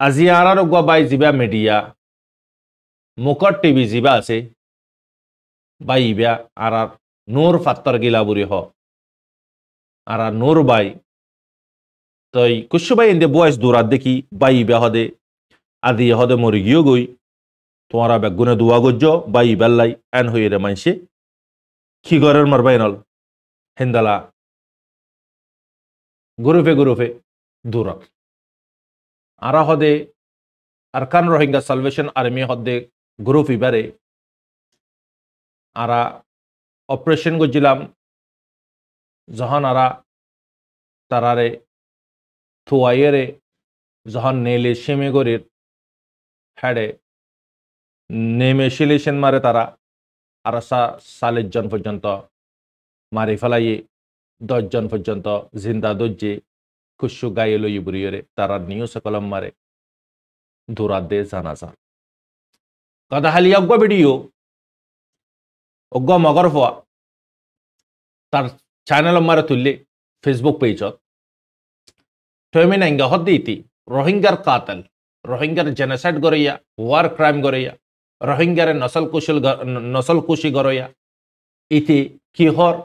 আজি আরার গা বাই জিবা মিডিয়া মুকট টিভি জিবা আছে বাই ইবা আরার নূর ফাত্তর গিলা বুড়ি হ আরা নূর বাই তই কুসু বাই ইন্দে বয়স দূরাত দেখি বাই ইবা হদে আদি হদে মরি গিয়ে গই তোমারা বেগুনে দুয়া গজ্জ বাই ইবাল্লাই এন হয়ে রে মানসে কি গরের মারবাই নল হেন্দালা গুরুফে দূরা আরা হদে আরকান রোহিঙ্গা সালভেশন আর্মি হদে গ্রুপ ইবারে আরা অপারেশন গজিলাম যখন আরা তারারে থুয়াইয়েরে যখন নেলে সেমে গরির হ্যাডে নেমে সিলেশন মারে তারা আর 40 জন পর্যন্ত মারি ফেলাই 10 জন পর্যন্ত জিন্দা দজ্জে খুশু গায়ে লই বুড়িয়ে তারা নিউজ কলম মারে দূরা দে জানাজা কথা হালি অজ্ঞ ভিডিও অজ্ঞ মগর ফোয়া তার চ্যানেল মারে তুললে ফেসবুক পেজত টয়মিন আঙ্গা হদ্দিতি রোহিঙ্গার কাতল রোহিঙ্গার জেনোসাইড গরাইয়া ওয়ার ক্রাইম গরাইয়া রোহিঙ্গার নসল কুশি গরাইয়া ইতি কি হর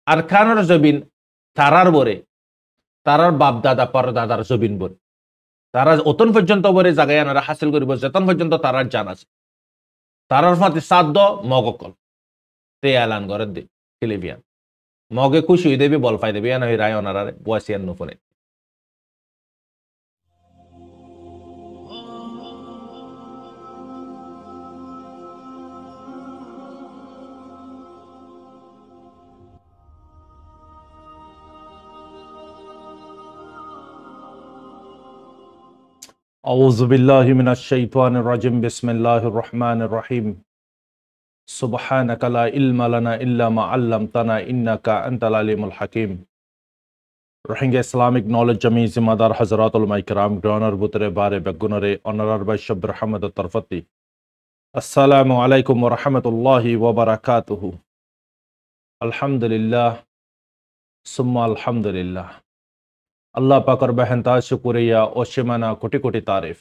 আরকানের জবিন তারার বরে তারার বাপ দাদা পর দাদার জবিন বরে তারা অতন পর্যন্ত বরে জায়গায় আনারা হাসিল করিব যেতন পর্যন্ত তারার জান আছে তারার মাতি সাধ্য মগকল তে এলান করে দে টেলিভিয়ান মগে খুশি হয়ে দেবে বল পাই দেবে এন হয়ে রায় অনারারে বয়সিয়ান নুফনে আউযু বিল্লাহি মিনাশ শাইতানির রাজিম বিসমিল্লাহির রহমানির রহিম সুবহানাকা লা ইলমা লানা ইল্লা মা আল্লামতানা ইন্নাকা আনতাল আলিমুল হাকিম রোহিঙ্গা ইসলামিক নলেজ জমি জিম্মাদার হযরতুল মাইকরাম গ্রানার বুতরে বারে বেগুনরে অনারার বাই শব্র রহমত তরফতি আসসালামু আলাইকুম ওয়া রাহমাতুল্লাহি ওয়া বারাকাতুহু আলহামদুলিল্লাহ সুম্মা আলহামদুলিল্লাহ আল্লাহ পাকের বেহেনতা শুকরিয়া ও সীমানা কোটি কোটি তারিফ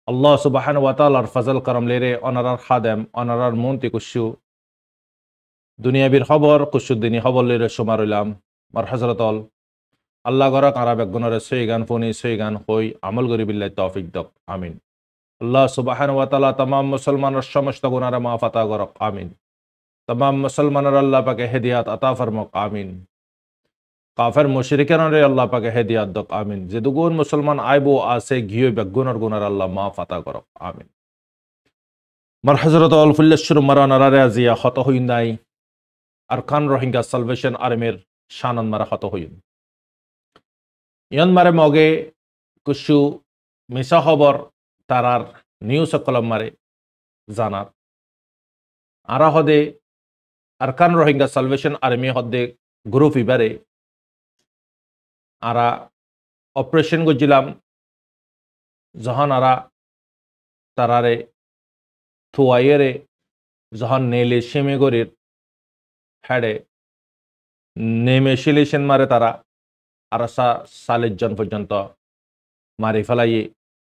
আল্লাহ সুবহানাহু ওয়া তাআলার ফজল করম লেরে অনারার খাদেম অনারার মন্তি কুশু দুনিয়াবির খবর কুশুদ্দিনী খবর লেরে সুমারইলাম মার হযরতল আল্লাহ গরা কারা বেগুনরে সইগান ফনি সইগান হই আমল করি বিল্লাহ তৌফিক দক আমিন আল্লাহ সুবহানাহু ওয়া তাআলা तमाम মুসলমানের সমস্ত গুনাহ মাফ আতা করক আমিন तमाम মুসলমানের আল্লাহ পাকে হেদায়েত আতা ফরমাক আমিন কাফের মুশরিকানরে আল্লাহ পাকে হেদায়েত দক আমিন যে দুগুন মুসলমান আইবো আছে গিয়ে বেগুনের গুনার আল্লাহ মাফ আতা করক আমিন মার হযরত আল ফুল্লাশুর মারানারে আজিয়া হত হই নাই আরকান রোহিঙ্গা সালভেশন আর্মির শানন মারা হত হইন ইয়ান মারে মগে কুশু মিশা খবর তারার নিউজ কলম মারে জানার আরা হদে আরকান রোহিঙ্গা সালভেশন আর্মি হদে গ্রুপ ইবারে আরা অপারেশন গজিলাম যখন আরা তারারে থুয়াইয়েরে যখন নেলে সেমে গরির হ্যাডে নেমে সিলেশন মারে তারা আর 40 জন পর্যন্ত মারি ফেলাই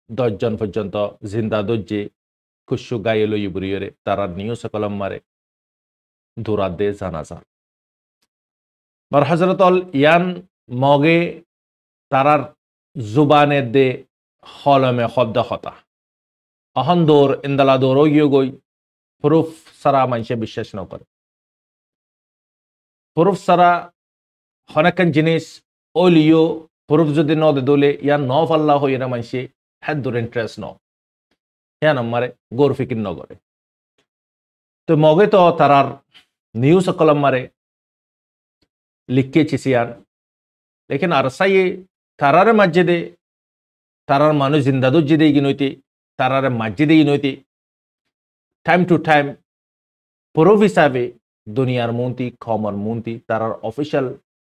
10 জন পর্যন্ত জিন্দা দজ্জে খুশু গায়ে লই বুড়িয়ে তারা নিউজ কলম মারে দূরা দে জানাজা বার হযরতল ইয়ান মগে তারার জুবানে দে হলমে শব্দ হতা অহন দৌর ইন্দালা দৌড় গিয়ে গই প্রুফ সারা মানুষে বিশ্বাস নকরে প্রুফ সারা হনেকান জিনিস ওলিও প্রুফ যদি ন দে দলে ইয়ান ন ফাল্লা হই না মানুষে হ্যাঁ দূর ইন্টারেস্ট ন হ্যাঁ নম্বরে গোর ফিকির নগরে তো মগে তো তারার নিউজ কলম মারে লিখকে চিসিয়ান लेकिन अरसाइए तारारे मस्जिदे तारार मानुष जिंदा दज्जे देगी नइते तारारे मस्जिदे नइते टाइम टू टाइम प्रूफ हिसाबे दुनियार मन्ति खमर मन्ति तारार ऑफिशियल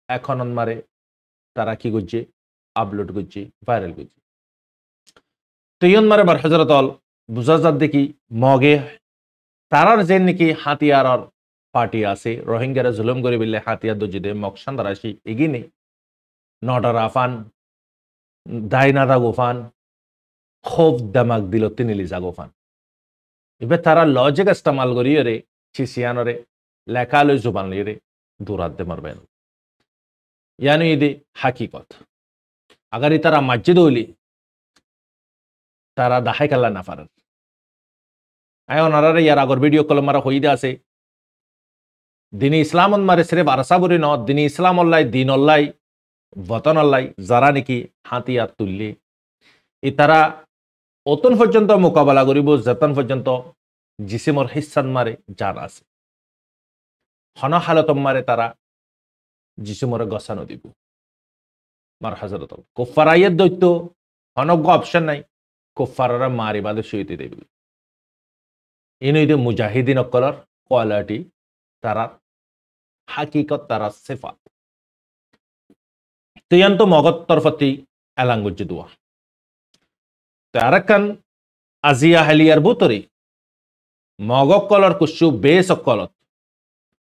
अकाउंट मारे तारा की गज्जे अपलोड गज्जे भाइरल गज्जे तो यन मारे बार हजरत अल बुझाजात देखी मगे तारार जेन निकी हाथियार पार्टी आसे रोहिंग्यारा जुलुम करे बिल्ले हाथियार दज्जे दे मक्सान दाराशी एगिने नडर आफान दाइनादा गोफान খুব দামাক দিল তিনিলি জাগোফান এবার তারা লজিক ইস্তেমাল করিয়ে রে চিসিয়ানরে লেখা লই জুবান লিয়ে দূরাত দে মারবেন ইয়ানি ইদি হাকিকত আগার তারা মসজিদ হইলি তারা দাহাই কাল্লা না পারেন আয় ওনারা ইয়ার আগর ভিডিও কল মারা হইদে আছে দিনী ইসলাম মারে সিরেফ আরসা বরি ন দিনী ইসলাম অল্লাই দিন অল্লাই বতন অল্লাই যারা নাকি হাতিয়ার তুললি ই তারা অতন পর্যন্ত মোকাবেলা করিব যতন পর্যন্ত জিসিমর হিসান মারে জান আছে হন হালতম মারে তারা জিসিমরে গসানো দিব মার হাজরত কুফারাইয়ের দৈত্য হনজ্ঞ অপশন নাই কুফাররা মারিবাদে শুইতে দেবে ইনুইদে মুজাহিদিন অকলর কোয়ালিটি তারা হাকিকত তারা সিফাত তুইয়ান্ত মগত তরফতি এলাঙ্গুজি দুয়া তো আরেকখান আজিয়া হালিয়ার বুতরি মগক কলর কুসু বেশ অকলত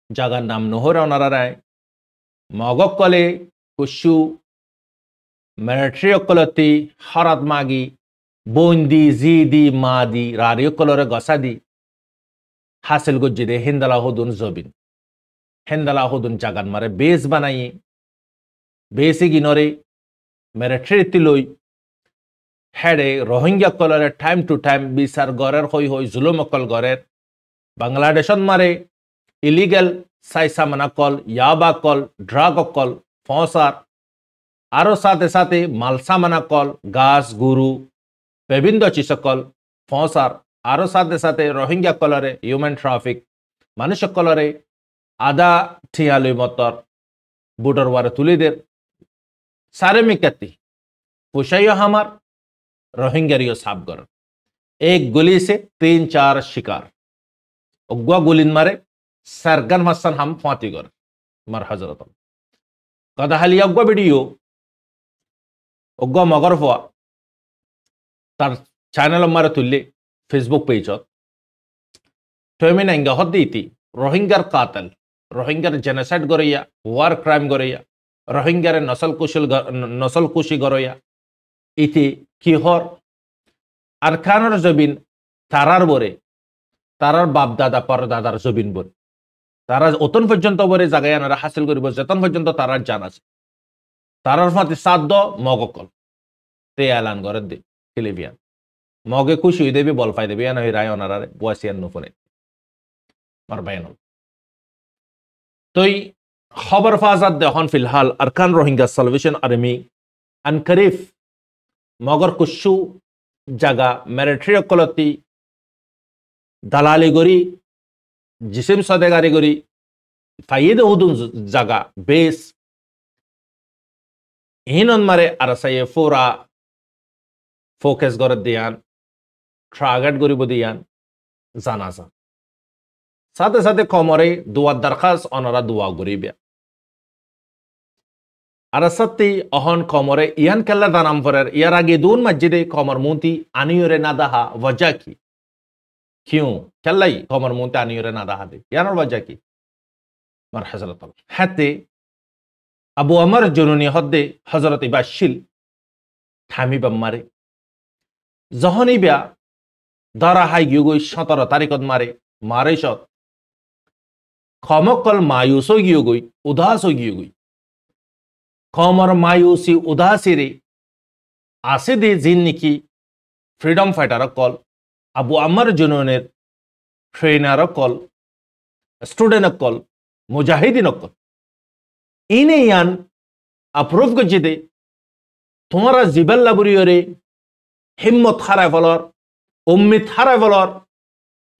জাগার নাম নহরে অনারায় মগক কলে কুসু মিলিটারি অকলতি হরাত মাগি বন্দি জিদি মাদি রারিও কলরে গসা দি হাসিল গুজ্জিদে হিন্দালা হুদুন জবিন হিন্দালা হুদুন জাগান মারে বেস বানাই বেসি গিনরে মিলিটারি তিলই হেডে রোহিঙ্গা কলরে টাইম টু টাইম বিচার গড়ের হই হই জুলুম অকল গড়ের বাংলাদেশত মারে ইলিগেল সাইসামানা কল ইয়াবা কল ড্রাগ অকল ফসার আরো সাথে সাথে মালসামানা কল গাছ গুরু বিভিন্ন চিসকল ফসার আরো সাথে সাথে রোহিঙ্গা কলরে হিউম্যান ট্রাফিক মানুষ কলরে আদা ঠিয়ালুই মতর বুডর ওয়ারে তুলিদের सारे मिकती पुशाइयो हमार रोहिंग्यारियो साबगर एक गोली से 3-4 शिकार उग्वा गुलिन मारे सरगन हसन हम फातिगर मर हजरत कदा हाली उग्वा वीडियो उग्वा मगर हुआ तार चैनल मारे तुल्ले फेसबुक पेज टोमिन इंगा हद दीती रोहिंग्यार कातल रोहिंग्यार जेनोसाइड गरैया वार क्राइम गरैया रोहिंग्यारे नसल कुशी गरैया इति किहर आरखानर जबिन तारार बरे तारार बाप दादा पर दादार जबिन बरे तारा अतन पर्यন্ত बरे জাগায়ানারা হাসিল করিব যতন পর্যন্ত তারার জান আছে তারার ফাতে সাদ্দ মগকল তে এলান করে দে টেলিভিশন মগে খুশি হই দেবে বল পাই দেবে না রায় অনারারে বয়সিয়ান নফনে মার বায়ান তোই खबर फाजात देहन फिलहाल अरकान रोहिंग्या सल्वेशन आर्मी अनकरीफ मगर कुशु जगह मिलिट्री कलती दलाली गरी जिसिम सदेगारी गरी फायदे हुदुन जगह बेस हिनन मारे आरसाये फोरा फोकस कर दियान टारगेट गरी दियान जानाजा साथे साथे कमरे दुआ दरखास्त अनरा दुआ गरीबिया आरसत्ती अहन कमरे इयान केल्ला दानाम फरेर यार आगे दून मस्जिदे कमर मुंती आनियोरे नादाहा वजह की क्यों केल्लाई कमर मुंती आनियोरे नादाहा दे यानर वजह की मर हजरत हते अबू अमर जुनूनी हद्दे हजरत इबाशिल थामी बम्मारे जहनी बिया दरा हाई गियोगोई 17 तारीखत मारे मारेशत खमकल मायूस हो गियोगोई उदास हो गियोगोई कमर मायूसी उदासी रे आसे दे जिन निकी फ्रीडम फाइटर कल अबू अमर जुनूनेर ट्रेनर कल स्टूडेंट कल मुजाहिदीन कल इने यान अप्रूव गजिदे तुम्हारा जिबल लाबुरियोरे हिम्मत हाराय फलर उम्मीद हाराय फलर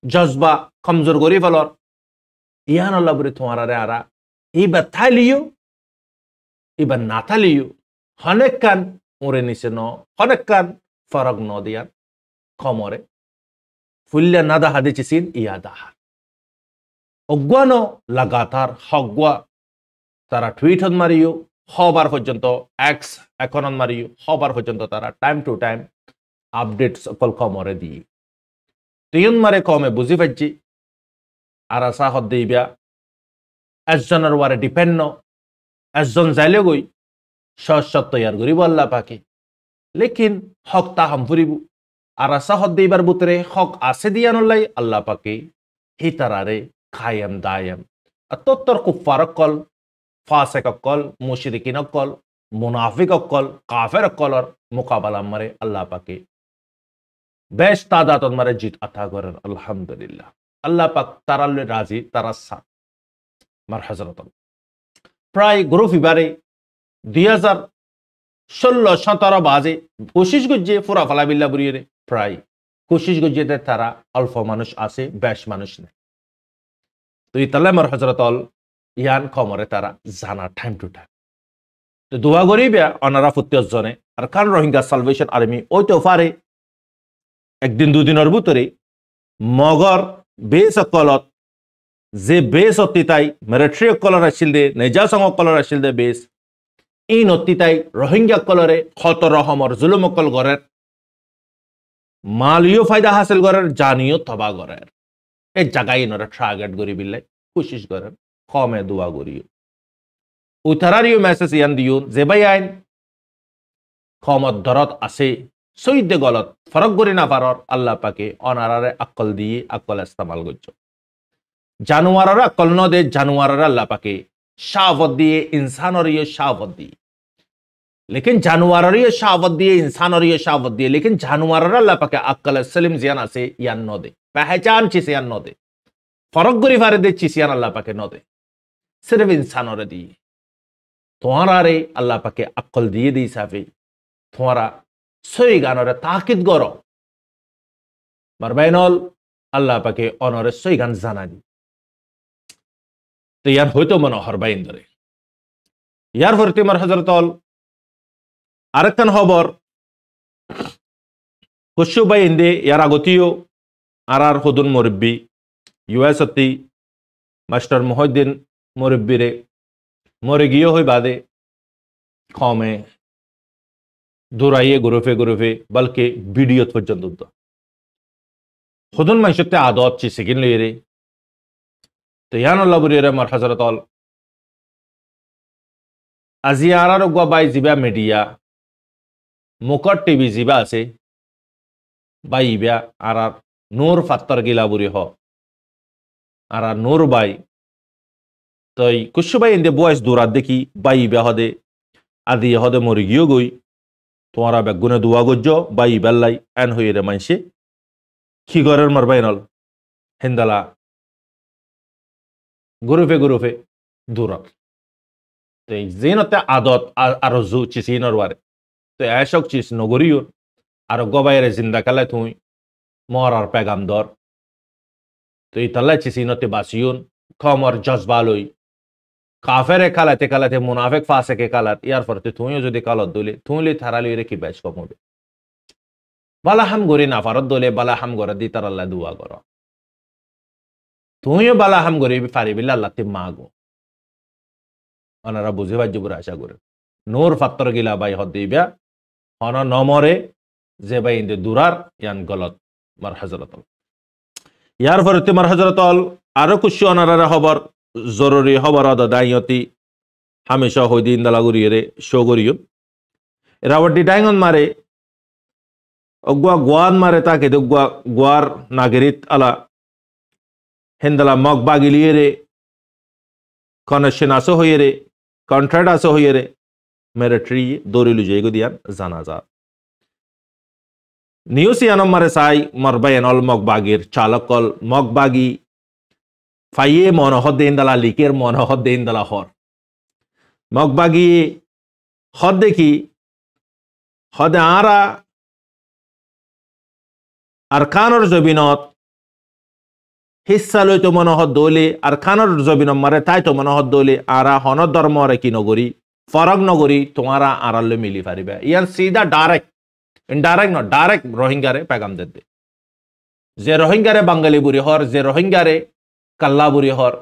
जज्बा कमजोर गरी फलर यान लाबुरी तुम्हारा रे आरा इबा थालियो इबा नाथालियो हनेकान उरे निसे न हनेकान फरक न दिया कमरे फुल्ल्या नादा हादिची सीन इयादा अग्वानो लगातार हगवा तारा ट्वीटन मारियो हबार पर्यंत एक्स अकाउंट मारियो हबार पर्यंत तारा टाइम टू टाइम अपडेट सकल कमरे दिए तीन मारे कमे बुझी पाচ্ছি आरासा हद्देबिया एजनर वारे डिपेंड न एजन जाइले गई शत तैयार करिब अल्लाह पाके लेकिन हक ता हम फुरिबु আর সাহদ দিবার বুতরে হক আছে দিয়ানুল্লাই আল্লাহ পাকে হিতারারে খায়াম দায়াম তত্তর কুফার কল ফাসেক কল মুশরিকিন কল মুনাফিক কল কাফের কলর মোকাবেলা মারে আল্লাহ পাকে বেশ তাদাত মারে জিত আতা করেন আলহামদুলিল্লাহ আল্লাহ পাক তারালে রাজি তারা সাথ মার হযরত প্রায় গ্রুপ ইবারে 2016-17 বাজে কোশিশ গজ্জে ফুরা ফালাবিল্লা বুড়িয়ে প্রায় কোশিশ গজ্জেতে তারা অল্প মানুষ আছে বেশ মানুষ নেই তো ইতালে মার হযরত ইয়ান খমরে তারা জানা টাইম টু টাইম তো দোয়া করিবে অনারা ফুত্তিয়ত জনে আর কান রোহিঙ্গা সালভেশন আর্মি ওই তো পারে একদিন দুদিনের ভিতরে মগর বেস কলত যে বেস অতিতাই মিলিটারি কলর আসিল দে নেজা সং কলর আসিল দে বেস এই নতিতাই রোহিঙ্গা কলরে কত রহমর জুলুম কল গরের মালিও ফায়দা হাসিল করার জানিও তবা করার এই জায়গায় নরা টার্গেট করি বিল্লাই কোশিশ করেন কমে দোয়া করিও উতারারিও মেসেজ ইয়ান দিও যে ভাই আইন ক্ষমত দরদ আছে সৈদ্য গলত ফরক করি না পারর আল্লাহ পাকে অনারারে আকল দিয়ে আকল ইস্তেমাল করছো জানুয়ারের আকল ন দে জানুয়ারের আল্লাহ পাকে শাহবত দিয়ে ইনসানরিও শাহবত দিয়ে लेकिन जानवरियो शावत दिए इंसानरियो शावत दिए लेकिन जानवर अल्लाह पाके अक्ल सलीम जियान से यान न दे पहचान चीज यान न दे फरक गरी फारे दे चीज यान अल्लाह पाके न दे सिर्फ इंसानों दिए तुम्हारा रे अल्लाह पाके अक्ल दिए दी साफे तुम्हारा सही गानों रे ताकिद करो मरबैनल अल्लाह पाके ऑनरे सही गान जाना दी तो यार हो तो मनोहर बाइन दरे यार फरती मर हजरतल আরেকটান খবর খুশু ভাই ইন্দে ইয়ার আগতীয় আর হুদুন মুরব্বী ইউএস অতি মাস্টার মুহিউদ্দিন মুরব্বীরে মরে গিয়ে হই বাদে কমে দৌড়াইয়ে গ্রুপে বলকে ভিডিও পর্যন্ত হুদুন মাইশতে আদত চি সেকেন্ড লইরে তো ইয়ানুল্লাহ বুরিরে মার হযরতল আজিয়ারার গো বাই জিবা মিডিয়া মুকট টিভি জিবা আছে বাইবা আর নূর ফাত্তর গিলাবুরি হ আর নূর বাই তই কুশু বাই ইন্দে বয়স দূরাত দেখি বাইবা হদে আদি হদে মরি গিয়ে গই তোমারা বেগুনে দুয়া গজ্জ বাই বেল্লাই এন হইরে মাইসে কি গরের মারবাইনল হিন্দালা গ্রুপে দূরাত তই জিনতে আদত আর জু চিসিনর ওয়ারে তো এসব চিজ নগরীয় আর গবাইরে জিন্দা কালে তুই মরার পেগাম দর তো ইতাল্লা চিসিনতে বাসিউন খমর জজবালই কাফেরে কালাতে মুনাফিক ফাসেকে কালাত ইয়ার ফরতে তুইও যদি কালত দলে তুইলে থারালি রে কি বেশ কম হবে বালা হাম গরি না ফারত দলে বালা হাম গরে দি তার আল্লাহ দুয়া কর তুইও বালা হাম গরি পারিবিল্লা আল্লাহ তে মাগো ওনারা বুঝে বাজ্যপুর আশা করে নূর ফাত্তর গিলা বাই হদ দিবা হন নমরে যে বাই ইন্দে দুরার ইয়ান গলত মার হযরত ইয়ার ফরতে মার হযরত আরো কুশি অনারা খবর জরুরি খবর আদা দাইয়তি হামেশা হইদিন দালাগুরিয়ে শো করিও রাওয়াটি ডাইঙ্গন মারে অগুয়া গোয়ান মারে তাকে দগুয়া গোয়ার নাগরিক আলা হেন্দালা মগ বাগিলিয়ে রে কনেকশন আসো হইয়ে রে কন্ট্রাক্ট আসো হইয়ে রে মিলিটারি দৌড়িলু যাইগো দিয়ান জানাজা নিউজ ইয়ানম মারে সাই মরবায়ন অল মগবাগির চালকল মগবাগি ফাইয়ে মনহদ দেন দালা লিকের মনহদ দেন দালা হর মগবাগি হদ দেখি হদে আরা আরকানর জবিনত হিস্সা লই তো মনহদ দৌলে আরকানর জবিনত মারে তাই তো মনহদ দৌলে আরা হনদ ধর্ম রে কি নগরী ফরক নগরী তোমারা আড়ালে মিলি পারিবে ইয়ান সিধা ডাইরেক্ট ইনডাইরেক্ট ন ডাইরেক্ট রোহিঙ্গারে পেগাম দে যে রোহিঙ্গারে বাঙালি বুড়ি হর যে রোহিঙ্গারে কাল্লা বুড়ি হর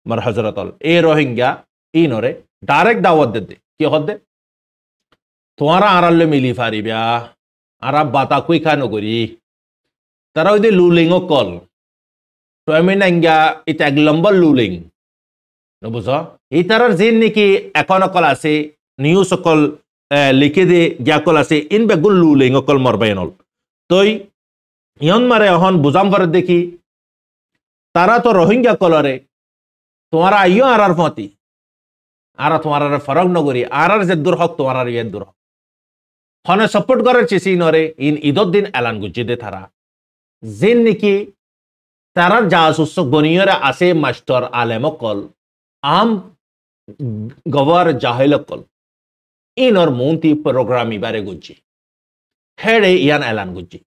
মার হযরতল এ রোহিঙ্গা ইনরে ডাইরেক্ট দাওয়াত দে কি হদে তোমারা আড়ালে মিলি পারিবে আরা বাতা কুই খা নগরী তারা ওই লুলিং ও কল তো আমি নাঙ্গা এটা এক লম্বা লুলিং বুঝ এই তারার যে নাকি এখন অকল আছে নিউজ অকল লিখে দে গিয়াকল আছে ইন বেগুল লুলিং অকল মরবাইনল তই ইয়ন মারে এখন বুঝাম করে দেখি তারা তো রোহিঙ্গা কলরে তোমার আইও আর ফতি আর তোমার ফরক নগরী আর যে দূর হক তোমার ইয়ে দূর হক হনে সাপোর্ট করার চেষ্টা নরে ইন ঈদর দিন এলান গুজি দে তারা যেন নাকি তারার জাসুস বনিয়রে আছে মাস্টার আলেমকল আম গওয়ার জাহেলকল ইনর মন্তি প্রোগ্রাম ইবারে গুজি হেড়ে ইয়ান এলান গুজি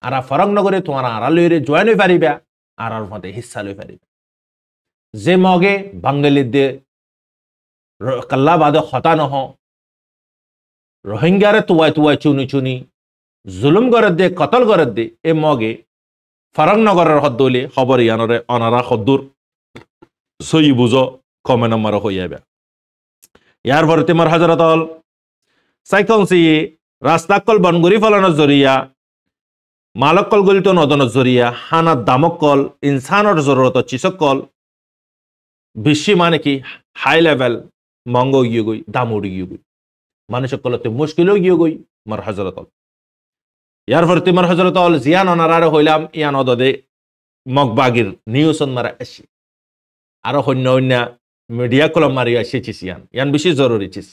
আর ফরক নগরে তোমার আর লইরে জয়েন হয়ে পারিবা আর মতে হিস্সা লই পারিবা যে মগে বাঙালিদের কাল্লা বাদে হতা নহ রোহিঙ্গারে তুয়াই তুয়াই চুনি চুনি জুলুম করে দে কতল করে দে এ মগে ফরংনগরের হদ্দলি খবর ইয়ানরে অনারা হদ্দুর সই বুঝো কমে নম্বর হইয়াবে ইয়ার পরে তোমার হাজারত হল সাইকংসি রাস্তাকল বনগুড়ি ফলানোর জরিয়া মালকল গলিত নদনের জরিয়া হানার দামকল ইনসানের জরুরত চিসকল বেশি মানে কি হাই লেভেল মঙ্গ গিয়ে গই দাম উড়ি গিয়ে গই মানুষের কলতে মুশকিলও গিয়ে গই মার হাজারত ইয়ার পরে তোমার হজরত হল জিয়ান অনারারে হইলাম ইয়ান অদদে মগবাগির নিউজ মারা আসি আরো অন্য অন্য মিডিয়া কলম মারি আসিছিস ইয়ান বেশি জরুরি চিস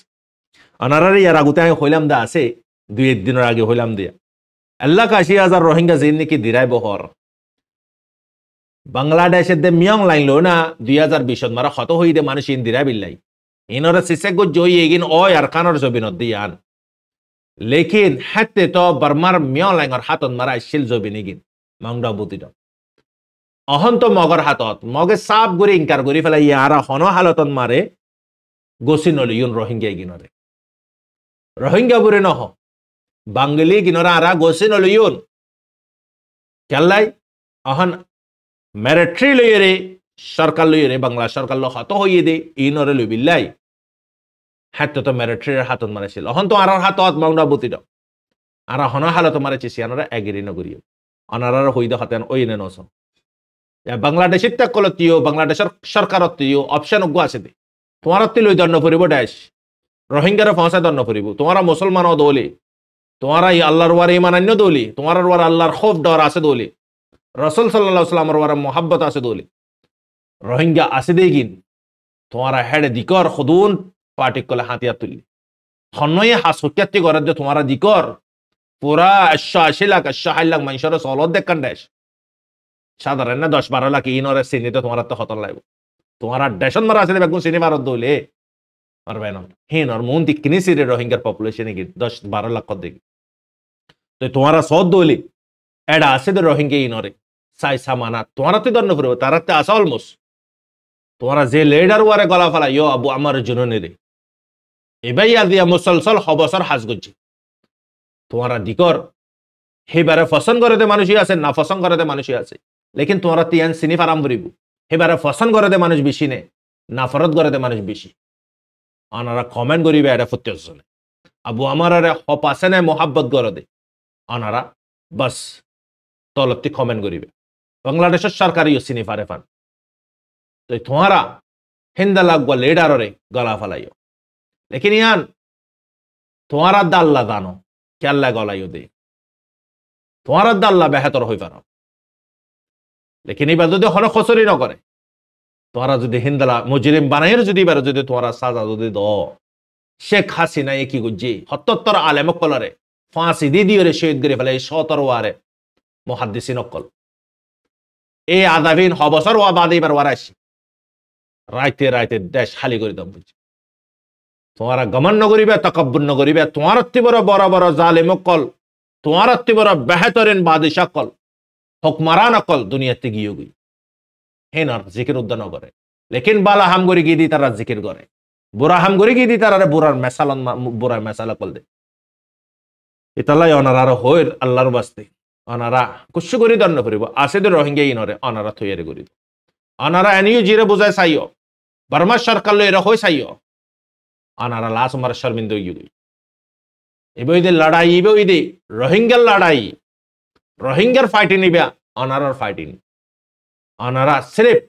অনারারে ইয়ার আগুতে আমি হইলাম দা আছে 2 দিনের আগে হইলাম দিয়া আল্লাহ 80,000 রোহিঙ্গা জিন নাকি দিরাই বহর বাংলাদেশের দে মিয়ং লাইনলো না 2020 মারা ক্ষত হই দে মানুষ ইন দিরাই বিল্লাই ইনরে সিসে গো জই এগিন ও আর কানর জবিনত দিয়ান লেকিন হাতে তো বর্মার মিয়ং লাইনর হাতত মারা শিল জবিনি গিন মাংডা বুতিদ অহন্ত মগর হাতত মগে সাপ গুরি ইনকার গুরি ফেলা ইয়ারা হন হালতন মারে গোসিনল ইউন রোহিঙ্গা গিনরে রোহিঙ্গা বুরে নহ বাঙালি গিনরা আরা গোসিনল ইউন কেল্লাই অহন মিলিটারি লইরে সরকার লইরে বাংলা সরকার ল হত হইয়ে দে ইনরে লইবিল্লাই হাতে তো মিলিটারির হাতত মারেছিল অহন তো আরার হাতত মাংডা বুতিদ আরা হন হালত মারে চিসিয়ানরা এগিরি নগরিয় অনারার হইদ হাতেন ওইনে নস বাংলাদেশের কলতিও বাংলাদেশের সরকারতিও অপশন অজ্ঞ আছে দে তোমার লই দণ্ড ফুরিব ড্যাশ রোহিঙ্গার ফাঁসা দণ্ড ফুরিব তোমার মুসলমানও দৌলি তোমার আল্লাহর ওয়ার ইমানান্য দৌলি তোমার ওয়ার আল্লাহর খৌফ ডর আছে দৌলি রসুল সাল্লাল্লাহু সাল্লামের ওয়ার মোহাব্বত আছে দৌলি রোহিঙ্গা আছে দেগিন তোমার হেড দিকর খুদুন পার্টিক কলে হাতিয়া তুললি হন্নয়ে হাসুকিয়াতি করে যে তোমার দিকর পুরা 180 লাখ 160 লাখ মানুষের সলত দেখান ড্যাশ সাধারণ না 10-12 লাখ ইনরে সিনিতে তোমার তো হতন লাগবে তোমার ডেশন মারা আছে বেগুন সিনি মারত দইলে পারবে না হিনর মন দিকনি সিরে রোহিঙ্গার পপুলেশন কি 10-12 লাখ দেখি তো তোমার সদ দইলে এডা আছে দে রোহিঙ্গা ইনরে সাই সামানা তোমার তো দন্ন ফুরবে তারাতে আসা অলমোস্ট তোমার যে লিডার ওয়ারে গলা ফলা ইয়ো আবু আমার জুননে রে এবাই আদিয়া মুসলসল হবসর হাজগুজি তোমার দিকর হেবারে ফসন করে দে মানুষই আছে না ফসন করে দে মানুষই আছে লেকিন তোমার তিয়ান সিনি ফারাম ভরিব হেবারে ফসন করে দে মানুষ বেশি নে নাফরত করে দে মানুষ বেশি আনারা কমেন্ট করিবে এটা ফুত্যজনে আবু আমারে হপাসে নে মোহাব্বত করে দে আনারা বাস তলতি কমেন্ট করিবে বাংলাদেশের সরকারি সিনি ফারে ফান তো তোমারা হিন্দা লাগবা লিডাররে গলা ফলাইও লেকিন ইয়ান তোমারা দাল্লা দানো কেল্লা গলাইও দে তোমার দাল্লা বেহতর হই পারো লেকিন এবার যদি হন খসরি নকরে তোমরা যদি হিন্দালা মুজরিম বানাইর যদি এবার যদি তোমরা সাজা যদি দ শেখ হাসিনা কি গুজি 77 আলেম কলরে ফাঁসি দি দিয়ে শহীদ করে ফেলে 17 ওয়ারে মুহাদ্দিসিন অকল এই আদাবিন হবসর ওয়া বাদে এবার ওয়ারাইছি রাইতে রাইতে দেশ খালি করে দাম বুঝি তোমরা গমন নগরিবে তাকাব্বুর নগরিবে তোমার বড় বড় বড় জালেম অকল তোমার বড় বেহতরিন বাদশাহ কল হুকমারান অকল দুনিয়াতে গিয়ে গই হেনর জিকির উদ্যান করে লেকিন বালা হামগরি গিয়ে দি তারা জিকির করে বুড়া হামগরি গিয়ে দি তারা বুড়ার মেসালন বুড়ার মেসালা কল দে ইতালাই অনারার হইর আল্লাহর বাস্তে অনারা কুশু করি দণ্ড করিব আসে দে রোহিঙ্গা ইনরে অনারা থইয়ারে করিব অনারা এনিও জিরে বুঝায় চাইও বর্মা সরকার লই রহই চাইও অনারা লাশ মার শর্মিন্দ গই এবই দে লড়াই এবই দে রোহিঙ্গার লড়াই রোহিঙ্গার ফাইটিং নিবা অনারার ফাইটিং অনারা সির্ফ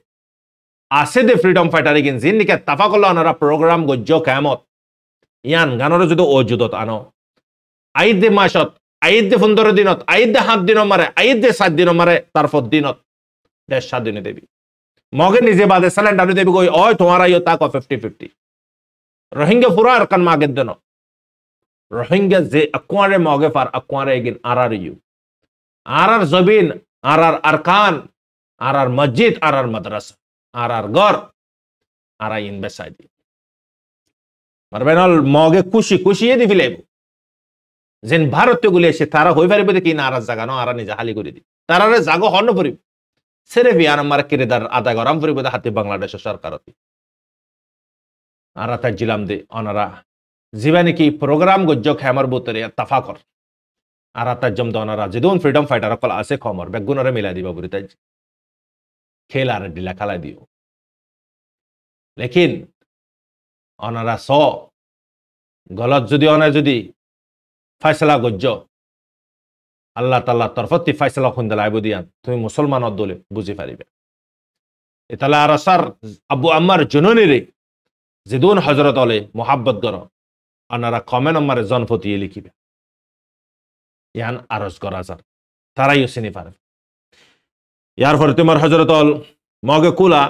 আসে দে ফ্রিডম ফাইটার এগেইন জিন্দিকে তাফা করলো অনারা প্রোগ্রাম গজ্জ কিয়ামত ইয়ান গানরে যদি অযুদত আনো আইদে মাসত আইদ দে 15 দিনত আইদ দে 7 দিন মারে আইদ দে 7 দিন মারে তারপর দিনত দেশ স্বাধীন দেবী মগে নিজে বাদে সিলিন্ডার দেবী কই ওই তোমার আইও তা কো 50-50 রোহিঙ্গা পুরা আরকান মাগে দেন রোহিঙ্গা যে আকওয়ারে মগে ফার আকওয়ারে এগিন আরআর ইউ আরআর জবিন আরআর আরকান আরআর মসজিদ আরআর মাদ্রাসা আরআর ঘর আরআ ইন বেসাইদি মারবেনল মগে খুশি খুশি দি ফিলেব যেন ভারতীয় গুলি এসে তারা হই পারিবে কি নারাজ জায়গা ন আরা নিজে হালি করে দি তারারে জাগো হন পরিব সেরে বিয়ান আমার কিরেদার আদা গরম পরিব হাতে বাংলাদেশের সরকারতি আরা তাজিলাম দে অনারা জীবনে কি প্রোগ্রাম গজ্জ খেমার বুতরে তাফাকর আরা তাজম দ অনারা যেদুন ফ্রিডম ফাইটার কল আছে খমর বেগুনরে মিলা দিবা বুরি তাই খেল আর ডিলা খালা দিও লেকিন অনারা স গলত যদি অনা যদি ফাইসলা গজ্জ আল্লাহ তাআলা তরফতি ফাইসলা খুন্দলা আইব দিয়ান তুমি মুসলমান দলে বুঝি পারিবে এতালা আরাসার আবু আম্মার জুনুনি রে যেদুন হযরত আলে মোহাব্বত গর অনারা কমেন্ট আমারে জনফতি লিখিবে ইয়ান আরজ করা যার তারাইও চিনি পারে ইয়ার পরে তোমার হযরত আল মগে কুলা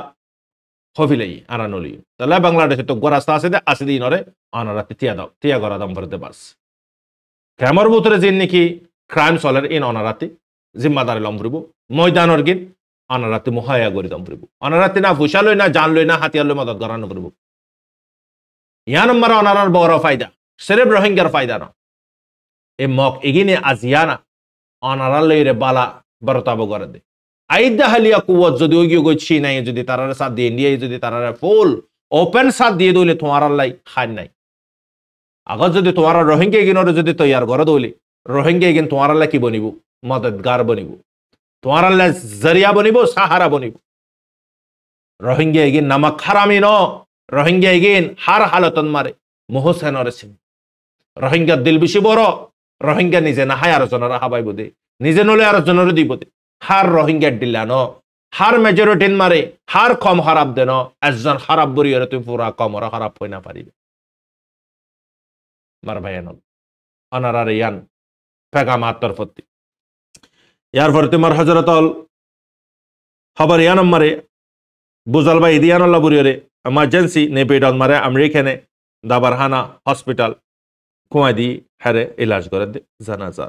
হফিলেই আনানলি তাহলে বাংলাদেশে তো গোরাস্তা আছে দিন ওরে অনারা তিয়া গরা দাম ভরতে বাস ক্যামর বুতরে যে নাকি ক্রাইম সলের ইন অনারাতি জিম্মাদারি লম্বরিব ময়দানর গিন অনারাতি মুহায়া গরি দম্বরিব অনারাতি না ফুসালই না জানলই না হাতিয়ার লই মদত গরানো করব ইয়া নম্বর অনারার বড় ফায়দা সেরেব রোহিঙ্গার ফায়দা না এ মক এগিনে আজিয়ানা অনারার লইরে বালা বরতাব করে দে আইদা হালিয়া কুওয়াত যদি ওগিও গছি নাই যদি তারার সাথ দিয়ে ইন্ডিয়া যদি তারার ফুল ওপেন সাথ দিয়ে দইলে তোমার লাই খান নাই আগত যদি তোমার রোহিঙ্গা এগিনরে যদি তৈয়ার করে দইলে রোহিঙ্গা এগিন তোমার লাই কি বনিব মদতগার বনিব তোমার লাই জরিয়া বনিব সাহারা বনিব রোহিঙ্গা এগিন নামক হারামি ন রোহিঙ্গা এগিন হার হালতন মারে মোহসেনরে সিন রোহিঙ্গা দিল বেশি বড় রোহিঙ্গা নিজে না হায় আর জনরা হাবাইব দে নিজে নলে আর জনরে দিব দে হার রোহিঙ্গা দিল্লান হার মেজরিটিন মারে হার কম খারাপ দেন একজন খারাপ বরিয়রে তুমি পুরা কমর খারাপ হই না পারিবে মার ভাইয়ান অনারার ইয়ান পেগাম আত্মরফতি ইয়ার পরে তোমার হযরত আল খবর ইয়ান মারে বুজাল ভাই দিয়ান আল্লাহ বরিয়রে এমার্জেন্সি নেপেডন মারে আমেরিকানে দাবারহানা হসপিটাল কুয়া দি হারে ইলাজ করে দে জানাজা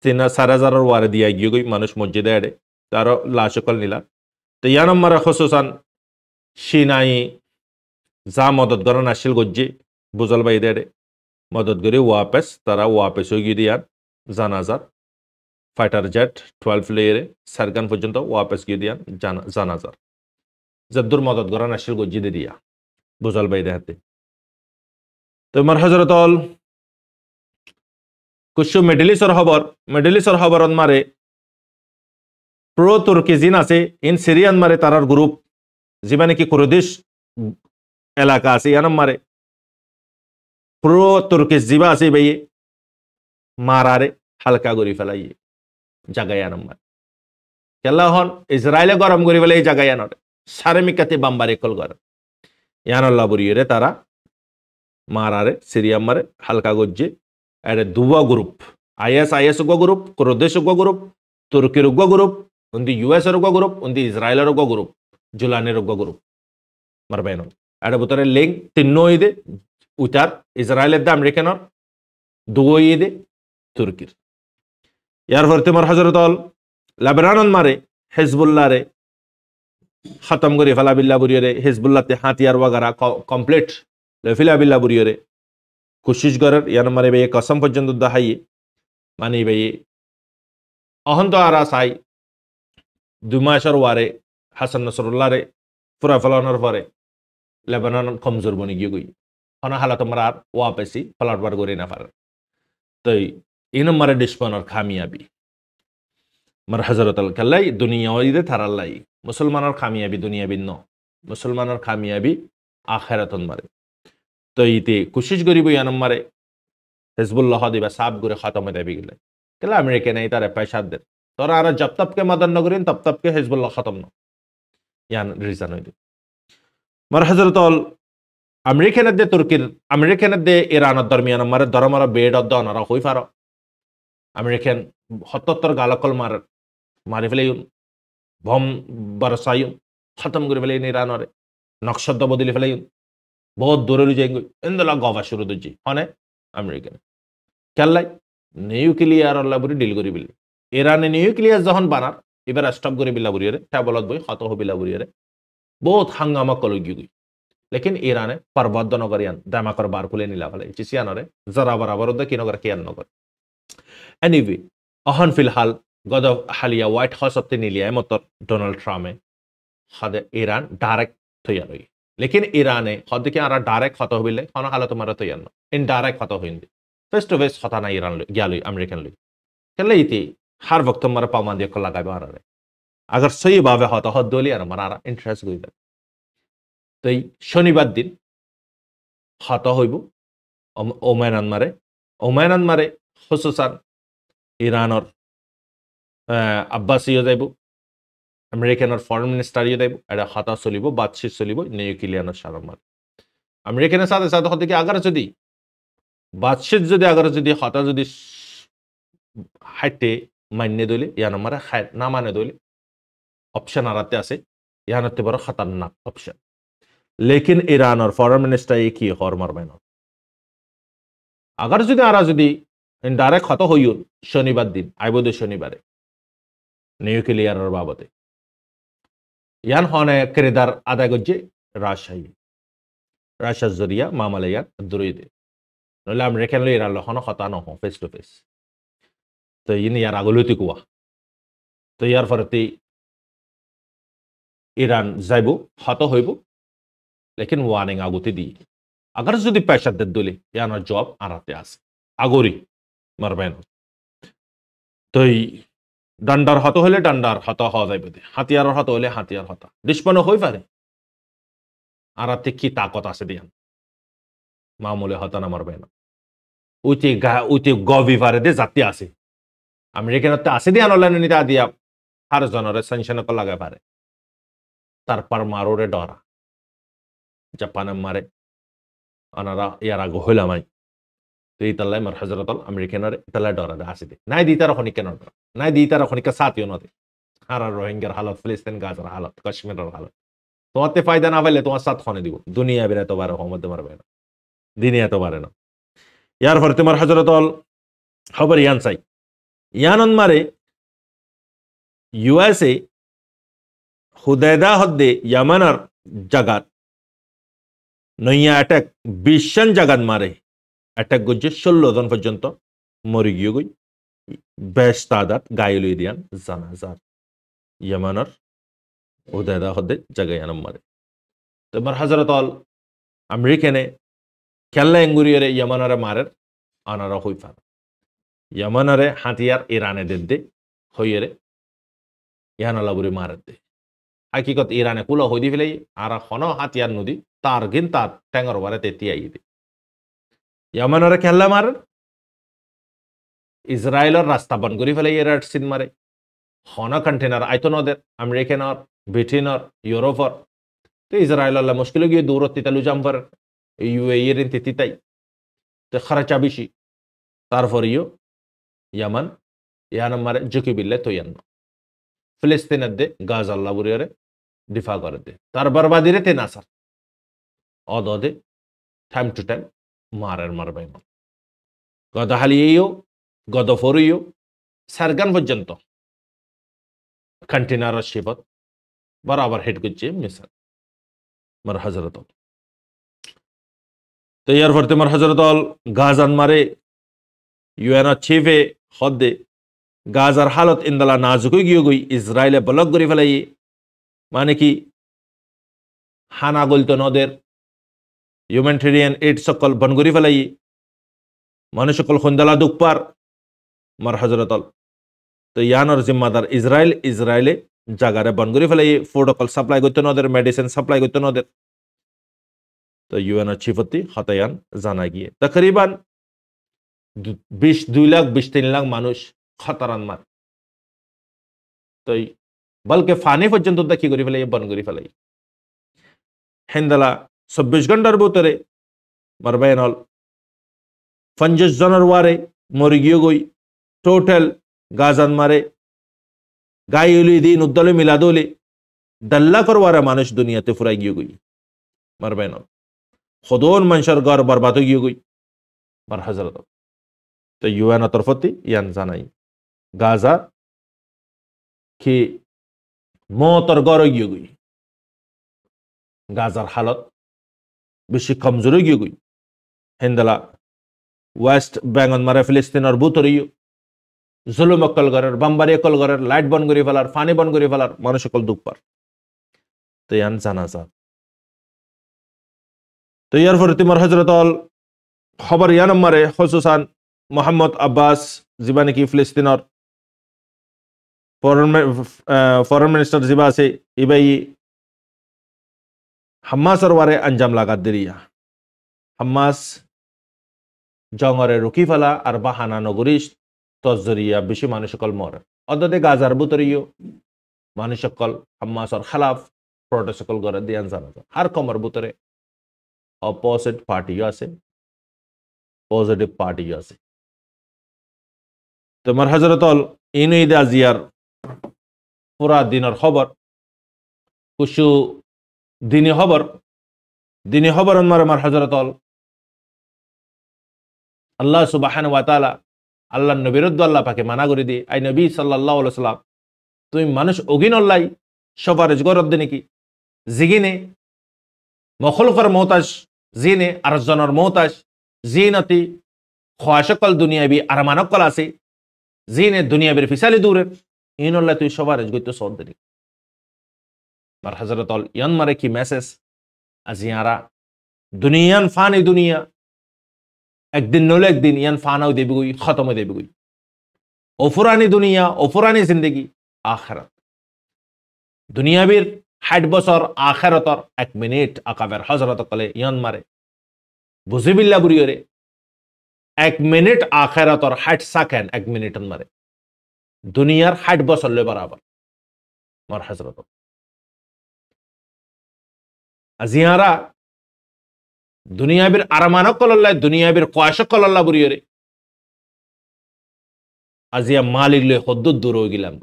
3,000 ওয়ারে দিয়া গিয়ে গই মানুষ মসজিদে আড়ে তারও লাশ সকল নিলা তো ইয়া নম্বরে খসুসান সিনাই যা মদত করেন আসিল গজ্জি বুজল বাই দেড়ে মদত করে ওয়াপেস তারা ওয়াপেস হয়ে গিয়ে দিয়ান জানাজার ফাইটার জেট 12 লেয়ারে সারগান পর্যন্ত ওয়াপেস গিয়ে দিয়ান জানাজার যদ্দুর মদত করেন আসিল গজ্জি দিয়ে দিয়া বুজল বাই দেহাতে তোমার হযরত আল কুশু মিডলিসর খবর মারে প্রো তুর্কি জিন আছে ইন সিরিয়ান মারে তারার গ্রুপ যিবা নাকি কুরদিশ এলাকা আছে ইয়ান মারে প্রো তুর্কি জিবা আছে ভাই মারারে হালকা করি ফেলাই জায়গায় ইয়ান মারে কেলা হন ইসরায়েলে গরম করি ফেলে এই জায়গায় ইয়ান সারে মিকাতে বাম্বারে কল গর ইয়ান আল্লাহ বরিয়ে তারা মারারে সিরিয়ান মারে হালকা গজ্জে এর দুয়া group IS group Kurdish group তুর্কির গ্রুপ উন্দি यूएस গ্রুপ উন্দি ইসরায়েলের গ্রুপ জুলানের গ্রুপ মারবেন এর ভিতরে লিঙ্ক তিননো ইদে উতার ইসরায়েলের দা আমেরিকানর দুই ইদে তুর্কির ইয়ার পরে মার হযরত আল লেবানন মারে হিজবুল্লাহ রে খতম করে ফেলা বিল্লাহ বুরিয়ে হিজবুল্লাহতে হাতিয়ার ওয়াগারা কমপ্লিট লফিলা বিল্লাহ বুরিয়ে কোশিশ করার ইয়ান মারে ভাই কসম পর্যন্ত দাহাই মানি ভাই অহন্ত আরা সাই 2 মাসের ওয়ারে হাসান নসরুল্লাহ রে পুরা ফলানোর পরে লেবানন কমজোর বনি গিয়ে গই অনা হালাত আমরা আর ওয়াপেসি ফলাটবার করে না পারে তো ইন মারে ডিসপনের খামিয়াবি মার হযরত আল কাল্লাই দুনিয়া ওইদে থারাল্লাই মুসলমানের খামিয়াবি দুনিয়াবি ন মুসলমানের খামিয়াবি আখিরাতন মারে তো ইতে কোশিশ করিব ইয়ান মারে হিজবুল্লাহ দিবা সাব করে খতমে দেবি গেলে কেলা আমেরিকা নাই তার পয়সা দে তোরা আর জব তব কে মদন নগরিন তব তব কে হিজবুল্লাহ খতম ন ইয়ান রিজন হইল মার হযরত আল আমেরিকানের দে তুর্কির আমেরিকানের দে ইরানের দরমিয়ান মারে দরমরা বেড অদ্দ অনারা হই ফারো আমেরিকান 77 গালকল মারি ফেলাইন বম বরসাইন খতম করে ফেলাইন ইরানরে নকশদ বদলি ফেলাইন বহুত দূরে যাই এন্দলা গভা শুরু দুজি হনে আমেরিকান কেল্লাই নিউক্লিয়ার অল্লাবুরি ডিল করি বিলি ইরানে নিউক্লিয়ার যখন বানার এবার স্টপ করে বিলা বুড়িয়ে ট্যাবলত বই হত হবিলা বুড়িয়ে বহুত হাঙ্গামা কলগি গই লেকিন ইরানে পার্বত্য নগরিয়ান দামাকর বার খুলে নিলা ফেলে চিসিয়ানরে জরা বরাবর কি নগর কিয়ান নগর এনিওয়ে অহন ফিলহাল গদ হালিয়া হোয়াইট হাউস অফ নিলিয়া মতর ডোনাল্ড ট্রাম্পে হদে ইরান ডাইরেক্ট তৈয়ার হই লেকিন ইরানে হদে কি আরা ডাইরেক্ট হত হবিলে হন হালত মারা তৈয়ার ন ইনডাইরেক্ট হত হইন ফেস টু ফেস হতা না ইরান গিয়ালই আমেরিকান লই কেলে ইতি হার বক্ত মারা পামান দিয়ে লাগাইবা আরে अगर सही भावे होता हो दोली আর মারা ইন্টারেস্ট গই তাই শনিবার দিন হতা হইব ওমায়ান মারে খুসুসান ইরানর আব্বাসিও যাইব আমেরিকানৰ ফরেন মিনিস্টারিও যাইব এটা হতা চলিব বাতচিত চলিব নিউক্লিয়াৰৰ সারা মারে আমেরিকানের সাথে সাথে হতে কি আগার যদি বাতচিত যদি আগার যদি হতা যদি হাইটে মান্য দলি ইয়ান মারে হাইট না মানে দলি ऑप्शन आते आसे यहाँ ते बड़ा खतरनाक ऑप्शन लेकिन ईरान और फॉरेन मिनिस्टर एक ही और मरबेन अगर जुदी आरा जुदी इनडायरेक्ट खत होइयो शनिवार दिन आइबोदे शनिवारे নিউক্লিয়ার বাবদে ইয়ান হনে কিরদার আদায় গজ্জে রাশিয়ার জরিয়া মামালায়ান দুরুইদে নলে আমেরিকান লো ইরান লহন খতা নহ ফেস টু ফেস তো ইনি ইয়ার আগলতি কুয়া তো ইয়ার ফরতি ইরান যাইব হত হইব লেকিন ওয়ার্নিং আগুতে দি আগার যদি প্রেসার দে দলে ইয়ানোর জব আরাতে আছে আগরি মারবেন তো ডান্ডার হত হলে ডান্ডার হত হওয়া যাইবে হাতিয়ার হত হলে হাতিয়ার হতা দুশ্মন হই পারে আরাতে কি তাকত আছে দিয়ান মামুলে হতা না মারবেন উইতে গবিভারে দে জাতি আছে আমেরিকানতে আছে দিয়ান অনলাইন নিতে দিয়া হার জনরে সেনশন কো লাগায় পারে তারপর মারোরে ডরা জাপানে মারে আনারা ইয়ার আগে হইলামাই তো এই তাল্লাই মার হজরতল আমেরিকানরে তাল্লাই ডরা দে আসি দে নাই দি তার খনি কেন ডরা নাই দি তার খনি কা সাথিও নদে আর রোহিঙ্গার হালত ফিলিস্তিন গাজার হালত কাশ্মীরের হালত তোমাতে ফায়দা না পাইলে তোমার সাথ খনে দিব দুনিয়া বেরে তো বারে হমদ মারবে না দুনিয়া তো বারে না ইয়ার পরে তোমার হজরতল খবর ইয়ান চাই ইয়ানন মারে ইউএসএ হুদায়দা হদ্দে ইয়ামানার জাগাত নইয়া অ্যাটাক 20 জাগাত মারে অ্যাটাক গজ্জে 16 জন পর্যন্ত মরি গিয়ে গই বেশ তাদাত গায়লই দিয়ান জানাজার ইয়ামানার হুদায়দা হদ্দে জাগায়ানাম মারে তোমার হযরত আল আমেরিকানে খেলা এঙ্গুরিয়রে ইয়ামানারে মারের আনারা হইফার ইয়ামানারে হাতিয়ার ইরানে দেদে হইয়েরে ইয়ানালাবুরি মারে দে হাকিকত ইরানে কুলো হই দি ফেলাই আর হন হাতিয়ার নদী তার গিন তার ট্যাঙ্গর বারে তেতি আই দি ইয়ামানরে খেলা মার ইসরায়েলের রাস্তা বন করি ফেলাই এর সিন মারে হন কন্টেনার আইতো নদের আমেরিকানর ব্রিটেনর ইউরোপর তো ইসরায়েল মুশকিল গিয়ে দূরত্ব তালু জাম্পার ইউএই এর তেতি তাই তো খরচা বেশি তারপরেও ইয়ামান ইয়ানাম মারে জুকি বিল্লে তো ইয়ান ফিলিস্তিনের দে গাজ আল্লাহ বুরিয়ারে দিফা করে দে তার বরবাদিরে তে নাসার অদে টাইম টু টাইম মারবে গদ হালিয়েও গদ ফরিও সারগান পর্যন্ত কন্টেনার শিবত বরাবর হেড করছে মিসাল মার হজরত তো ইয়ার ফরতে মার হজরত গাজান মারে ইউএন চিফে হদে গাজার হালত ইন্দলা নাজুক গিয়ে গই ইসরায়েলে ব্লক করে ফেলাই মানে কি হানা গলতো নদের হিউম্যানিটেরিয়ান এইড সকল বন করে ফেলাই মানুষ সকল খন্দলা দুঃপার মার হজরতল তো ইয়ানোর জিম্মাদার ইসরায়েলে জাগারে বন করে ফেলাই ফুড অকল সাপ্লাই করতে নদের মেডিসিন সাপ্লাই করতে নদের তো ইউএন চিফতি হতায়ান জানা গিয়ে তকরিবান 2 লাখ 23 লাখ মানুষ খতরান মার তো বলকে ফানি পর্যন্ত কি করে ফেলাই বন করে ফেলাই হেন্দলা 24 ঘন্টার ভিতরে মারবায়ন হল 50 জনের ওয়ারে মরি গিয়ে গই টোটাল গাজান মারে গাইলি দিন উদ্দলে মিলাদলি দাল্লা করওয়ারা মানুষ দুনিয়াতে ফুরাই গিয়ে গই মারবে না খোদন মানুষের ঘর বরবাদ গিয়ে গই মার হজরত তো ইউএন তরফতি ইয়ান জানাই গাজা কি মতর ঘর গিয়ে গই গাজার হালত বেশি কমজোর গিয়ে গই হেন্দালা ওয়েস্ট বেঙ্গল মারে ফিলিস্তিনের বুতরিও জুলুম অকল ঘরের বাম্বারি অকল ঘরের লাইট বন করে ফেলার ফানি বন করে ফেলার মানুষ অকল দুঃখ পার তো ইয়ান জানাজা তো ইয়ার পরে তোমার হজরত খবর ইয়ান মারে খসুসান মোহাম্মদ আব্বাস জিবা নাকি ফিলিস্তিনের ফরেন মিনিস্টার জিবা আছে ইবাই হাম্মাসর ওয়ারে আঞ্জাম লাগাত দিরিয়া হাম্মাস জঙ্গরে রুকি ফেলা আর বাহানা নগরী তজরিয়া বেশি মানুষ সকল মরে অদতে গাজার বুতরিও মানুষ সকল হাম্মাসর খালাফ প্রোটেস্ট সকল করে দিয়ান জানা যায় আর কমর বুতরে অপোজিট পার্টিও আছে পজিটিভ পার্টিও আছে তোমার হজরতল ইনুইদ আজিয়ার পুরা দিনের খবর কুসু দিনী খবর আমার হজরতল আল্লাহ সুবহানাহু ওয়া তাআলা আল্লাহ নবীর আল্লাহ পাকে মানা করে দিয়ে আই নবী সাল্লাল্লাহু আলাইহি সাল্লাম তুমি মানুষ অগিনল্লাই সবারেজ গরদ নাকি জিগিনে মখলুকর মহতাজ জিনে আরজনের মহতাজ জিনতি খোয়াশকল দুনিয়াবি আর মানকল আছে জিনে দুনিয়াবির ফিসালি দূরে ইনল্লাহ তুই সবারেজ গইতো সদ নাকি আর হযরতল ইয়ান মারে কি মেসেজ আজিয়ারা দুনিয়ান ফানি দুনিয়া একদিন নলে একদিন ইয়ান ফানাও দেবে গই খতম দেবে গই ওফুরানি দুনিয়া ওফুরানি জিন্দগি আখিরাত দুনিয়াবির 60 বছর আখিরাতর 1 মিনিট আকাবের হযরত কলে ইয়ান মারে বুঝিবিল্লা বুরিয়রে 1 মিনিট আখিরাতর 60 সেকেন্ড 1 মিনিট মারে দুনিয়ার 60 বছর লে বরাবর মার হযরত আজিয়ারা দুনিয়াবির আরামানক কল্লাহ দুনিয়াবির কয়াশক কল্লাহ বুরিয়রে আজিয়া মালিক লে হদ্দুদ দূর হয়ে গেলাম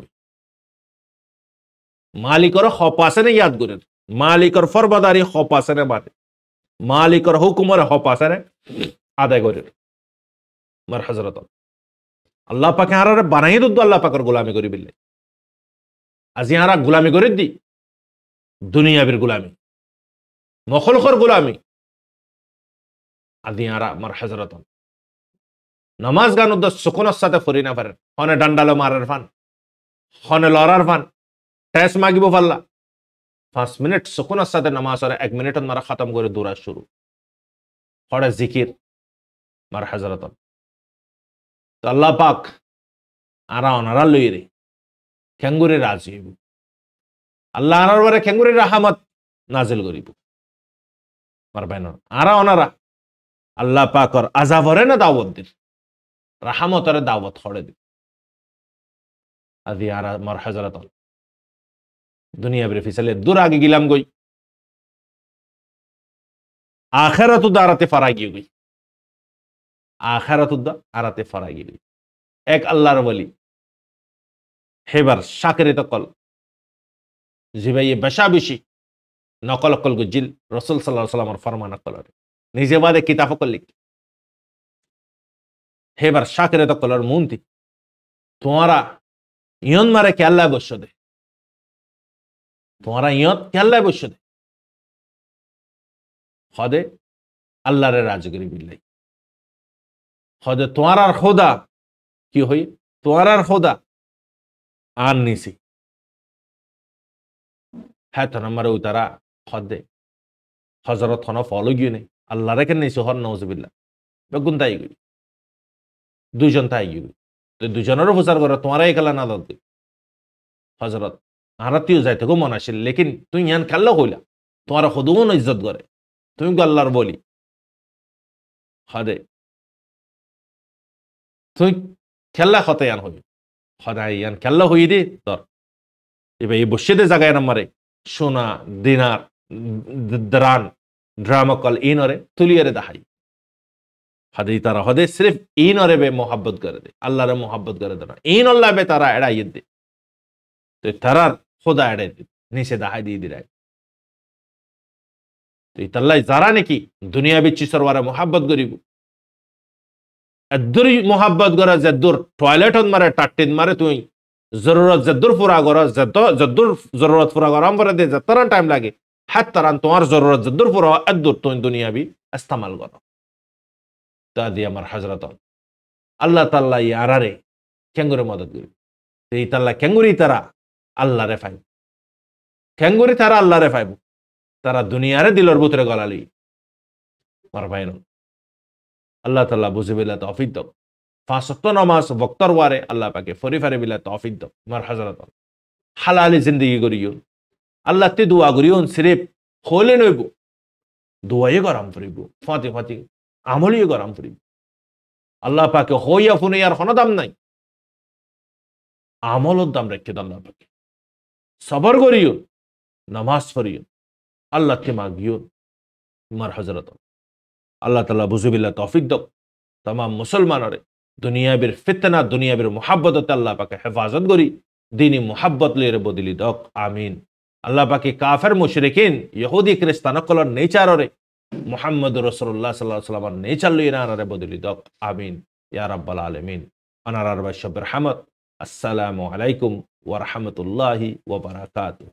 মালিকর হপাসনে ইয়াদ করেন মালিকর ফরবাদারি হপাসনে বাদে মালিকর হুকুমর হপাসনে আদায় করেন মার হযরত আল্লাহ পাকে হারারে বানাই দুদ আল্লাহ পাকের গোলামি করি বিল্লে আজি হারা গোলামি করে দি দুনিয়াবির গোলামি মখলুকর গোলামি আদি আরা মার হযরত নামাজ গান উদ্দ সুকুনের সাথে ফরি না পারেন হনে ডান্ডালো মারার ফান হনে লড়ার ফান টেস্ট মাগিব পাল্লা 5 মিনিট সুকুনের সাথে নামাজ আর 1 মিনিট মারা খতম করে দৌড়া শুরু হড়ে জিকির মার হযরত তো আল্লাহ পাক আরা অনারা লইরে খেঙ্গুরে রাজি হইব আল্লাহ আনার বারে খেঙ্গুরে রাহমত নাজিল করিব মার বাইন আরা অনারা আল্লাহ পাকর আযাবরে না দাওয়াত দিন রাহমতরে দাওয়াত ছড়ে দিন আদি আরা মার হযরত দুনিয়া বির ফিসালে দূর আগে গিলাম গই আখিরাতু দারাতে ফারাই গই আখিরাতু দারাতে ফারাই গই এক আল্লাহর ওলি হেবার শাকিরে তকল জিবাই বেশাবেশি নকল কল গুজিল রাসূল সাল্লাল্লাহু আলাইহি ওয়াসাল্লামের ফরমান নকল নিজে বাদে কিতাব কল হেবার শাকিরে তকলর মুনতি তোমারা ইয়ন মারে কে আল্লাহ বসে দে তোমারা ইয়ত কে আল্লাহ বসে দে খদে আল্লাহরে রাজগিরি বিল্লাই খদে তোমার আর খোদা কি হই তোমার আর খোদা আর নিছি হ্যাঁ তো নম্বরে উতারা খদে হজরত হন ফলো গিয়ে নেই আল্লাহ রেখে নিছি হর নওজুবিল্লাহ বেগুন তাই গই দুইজন তাই গই তো দুজনেরও প্রচার করে তোমারাই খেলা না দাদ হজরত আরাতিও যাইতে গো মন আসিল লেকিন তুই ইয়ান খেললো হইলা তোমার খুদুন ইজ্জত করে তুমি আল্লাহর বলি হদে তুই খেললা হতে ইয়ান হই হদাই ইয়ান খেললো হই দি তোর এবার এই বসিদে জায়গায় নামারে সোনা দিনার দ্রান ড্রামা কল ইনরে তুলিয়ারে দাহাই हदी तारा हदे सिर्फ इन और बे मोहब्बत कर दे अल्लाह रे मोहब्बत कर देना इन अल्लाह बे तारा एड़ाई दे तो तारा खुदा एड़े दे निसे दाहाई दी दी राय तो इतल्ला जारा ने की दुनिया बिच्ची सरवारा मोहब्बत करिबु अद्दुर मोहब्बत करा जद्दुर टॉयलेट होन मारे टाट्टिन मारे तुई जरूरत जद्दुर पूरा करा जद्दुर जरूरत पूरा करा हम दे जत्तरन टाइम लागे हत तरन तुम्हार जरूरत जद्दुर पूरा अद्दुर तुई दुनिया भी इस्तेमाल करो दादी अमर हजरत अल्लाह ताला यारारे केंगुरे मदद करी ते इतल्ला केंगुरी तरा अल्लाह रे फाइब केंगुरी तरा अल्लाह रे फाइब तारा दुनिया रे दिलर भीतरे गलाली मार भाई अल्लाह ताला बुझे बिला तौफीक दो पांच वक्त नमाज वक्तर वारे अल्लाह पाके फरी फरे बिला तौफीक दो मार हजरत हलाली जिंदगी करियो अल्लाह ते दुआ करियो सिर्फ खोले नइबो दुआए गरम फरिबो फाति फाति আমলিও গরম ফরিব আল্লাহ পাকে হইয়া ফুনে আর কোনো দাম নাই আমলর দাম রেখে দাম আল্লাহ পাকে সবর করিও নামাজ পড়িও আল্লাহ কে মাগিও মার হযরত আল্লাহ তাআলা বুঝুবিল্লাহ তৌফিক দাও तमाम মুসলমানরে দুনিয়াবির ফিতনা দুনিয়াবির মুহাব্বততে আল্লাহ পাকে হেফাজত করি দ্বীনি মুহাব্বত লইরে বদলি দাও আমিন আল্লাহ পাকে কাফের মুশরিকিন ইহুদি খ্রিস্টান কলর নেচাররে मुहम्मद रसूलुल्लाह सल्लल्लाहु अलैहि वसल्लम नेचर लइना रे बदली दक आमीन या रब्बल आलमीन अना रब्बश रहमत अस्सलामु अलैकुम व रहमतुल्लाहि व बरकातुहू।